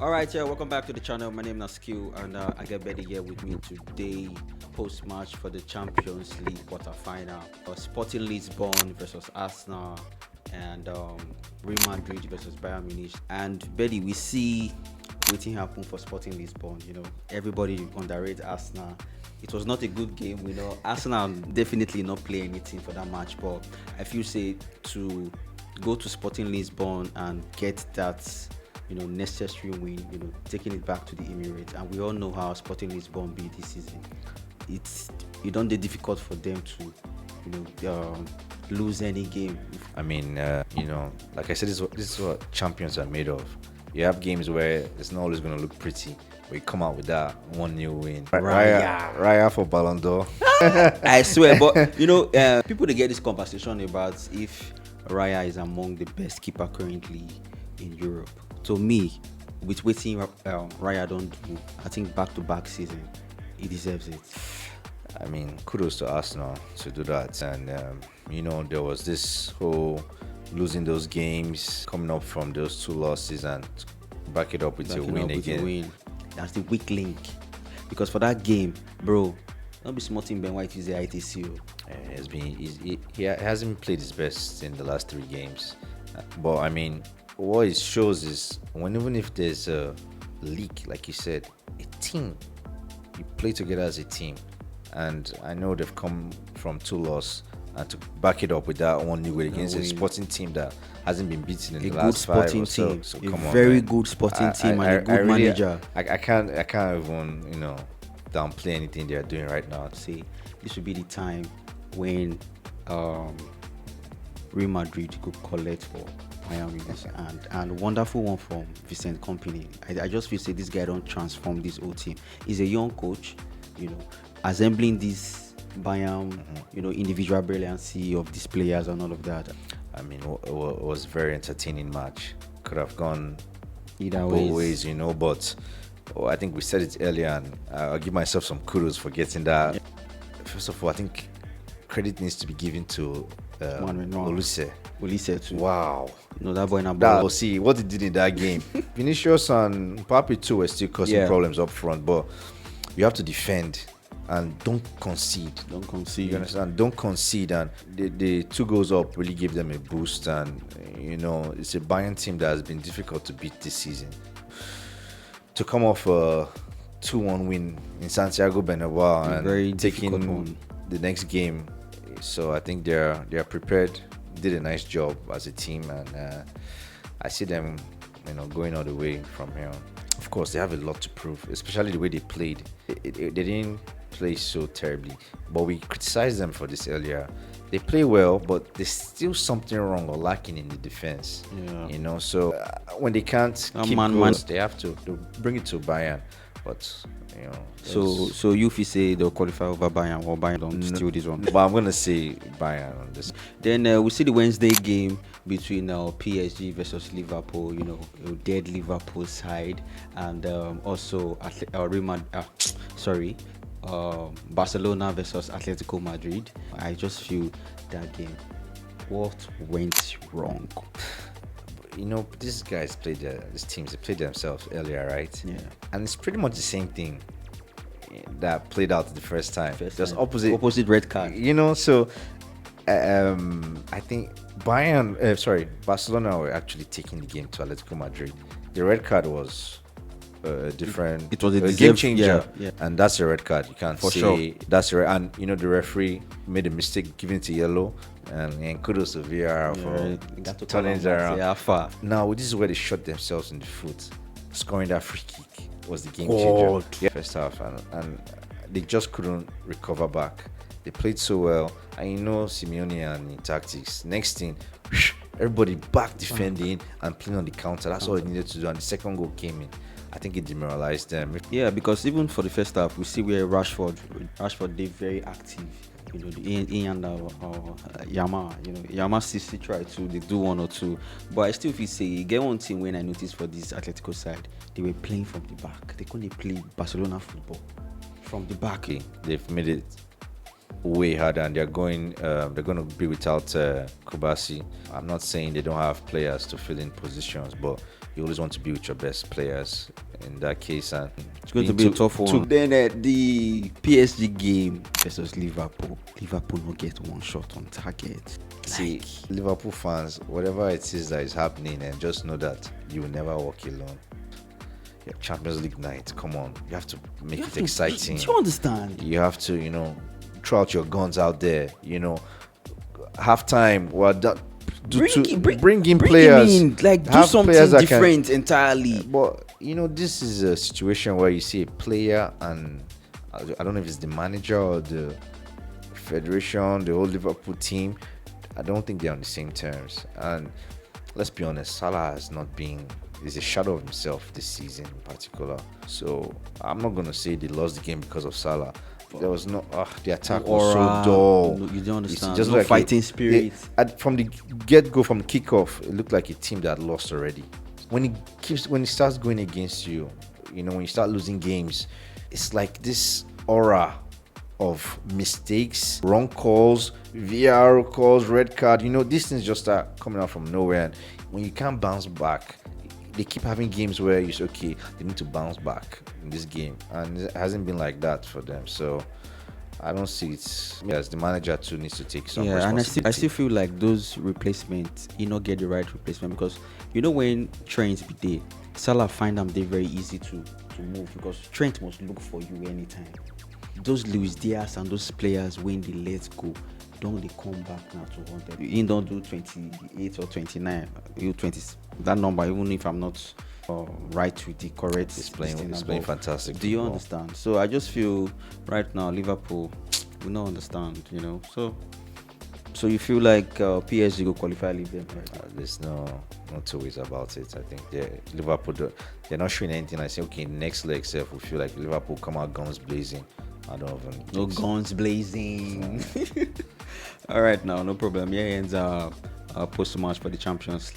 All right, yeah, welcome back to the channel. My name is Skil, and I get Birdy here with me today. Post match for the Champions League quarterfinal, Sporting Lisbon versus Arsenal, and Real Madrid versus Bayern Munich. And Birdy, we see waiting happen for Sporting Lisbon. Everybody underrated Arsenal. It was not a good game. Arsenal definitely not play anything for that match, but I feel say to go to Sporting Lisbon and get that necessary win, taking it back to the Emirates. And we all know how Sporting Lisbon be this season. It don't be difficult for them to, lose any game. I mean, like I said, this is what champions are made of. You have games where it's not always going to look pretty, but you come out with that 1-0 win. Raya for Ballon d'Or. I swear, but people they get this conversation about if Raya is among the best keeper currently in Europe. To me, with waiting Raya don't do, I think back-to-back season, he deserves it. I mean, kudos to Arsenal to do that. And, there was this whole losing those games, coming up from those two losses and back it up with a win again. That's the weak link. Because for that game, bro, don't be smarting Ben White is the ITC. He hasn't played his best in the last 3 games. But, I mean, what it shows is even if there's a leak, like you said, a team, you play together as a team. And I know they've come from 2 losses, and to back it up with that 1-0 win against a sporting team that hasn't been beaten in the last 5 or so. So come on, very good sporting team and a good manager. I can't even downplay anything they are doing right now. Say this would be the time when Real Madrid could collect for Bayern Munich, and wonderful one from Vincent Kompany. I just feel say this guy don't transform this whole team. He's a young coach, assembling this Bayern, individual brilliancy of these players and all of that. I mean, it was a very entertaining match. Could have gone either both ways, but I think we said it earlier, and I'll give myself some kudos for getting that. Yeah. First of all, I think credit needs to be given to Olise too. Wow. That boy now. See what he did in that game. Vinicius and Papi too were still causing problems up front, but you have to defend and don't concede. You understand? Don't concede. And the 2 goals up really gave them a boost. And it's a Bayern team that has been difficult to beat this season. To come off a 2-1 win in Santiago Bernabeu and taking the next game, so I think they're prepared. Did a nice job as a team, and I see them, going all the way from here. Of course, they have a lot to prove, especially the way they played. They didn't play so terribly, but we criticized them for this earlier. They play well, but there's still something wrong or lacking in the defense. Yeah. So when they can't keep goals, they have to bring it to Bayern. But so you feel say they'll qualify over Bayern, or Bayern don't steal this one? But I'm gonna say Bayern on this. Then we see the Wednesday game between PSG versus Liverpool. Dead Liverpool side, and also Barcelona versus Atletico Madrid. I just feel that game, what went wrong? These guys these teams, they played themselves earlier, right? Yeah. And it's pretty much the same thing that played out the first time. Just opposite red card. So I think Barcelona were actually taking the game to Atletico Madrid. The red card was different. It was a game changer, yeah. And that's a red card. You can't say sure. That's a and the referee made a mistake giving it to yellow, and kudos to VAR for turning it around. Now this is where they shot themselves in the foot. Scoring that free kick was the game changer. First half, and they just couldn't recover back. They played so well, and Simeone and the tactics. Next thing, everybody back defending and playing on the counter. That's all they needed to do, and the second goal came in. I think it demoralized them. Yeah, because even for the first half, we see where Rashford did very active. Ian and Yama, Yama still try to they do 1 or 2, but I still feel say get one thing when I noticed for this Atletico side, they were playing from the back. They couldn't play Barcelona football from the back. They've made it way harder, and they're going to be without Kubasi. I'm not saying they don't have players to fill in positions, but you always want to be with your best players in that case, and it's going to be a tough one. Then the PSG game versus Liverpool will get one shot on target. See, Liverpool fans, whatever it is that is happening, and just know that you will never walk alone. Your Champions League night, come on, you have to make it exciting. Do you understand? You have to, throw out your guns out there. Halftime, bring in players, do something different entirely. But this is a situation where you see a player, and I don't know if it's the manager or the federation, the whole Liverpool team. I don't think they're on the same terms. And let's be honest, Salah has not been. He's a shadow of himself this season in particular. So I'm not gonna say they lost the game because of Salah. There was no the attack was so dull. You don't understand. It's just no like fighting spirit. From the get-go, from kickoff, it looked like a team that lost already. When it starts going against you, when you start losing games, it's like this aura of mistakes, wrong calls, VAR calls, red card. These things just start coming out from nowhere, and when you can't bounce back, they keep having games where you say, okay, they need to bounce back in this game, and it hasn't been like that for them. So I don't see it. Yes, the manager too needs to take some responsibility. And I still feel like those replacements, get the right replacement, because when Trent be there, Salah find them they very easy to move, because Trent must look for you anytime. Those Luis Diaz and those players, when they let go, don't they come back now to 100? You don't do 28 or 29. You 20. That number, even if I'm not right with the correct, it's playing fantastic. Do you understand? So I just feel right now Liverpool will not understand. So you feel like PSG will qualify, leave them? Right? There's no two ways about it. I think Liverpool, they're not showing anything. I say, okay, next leg itself, we feel like Liverpool come out guns blazing. I don't even. No guns blazing. All right, now no problem. Here ends our post match for the Champions League.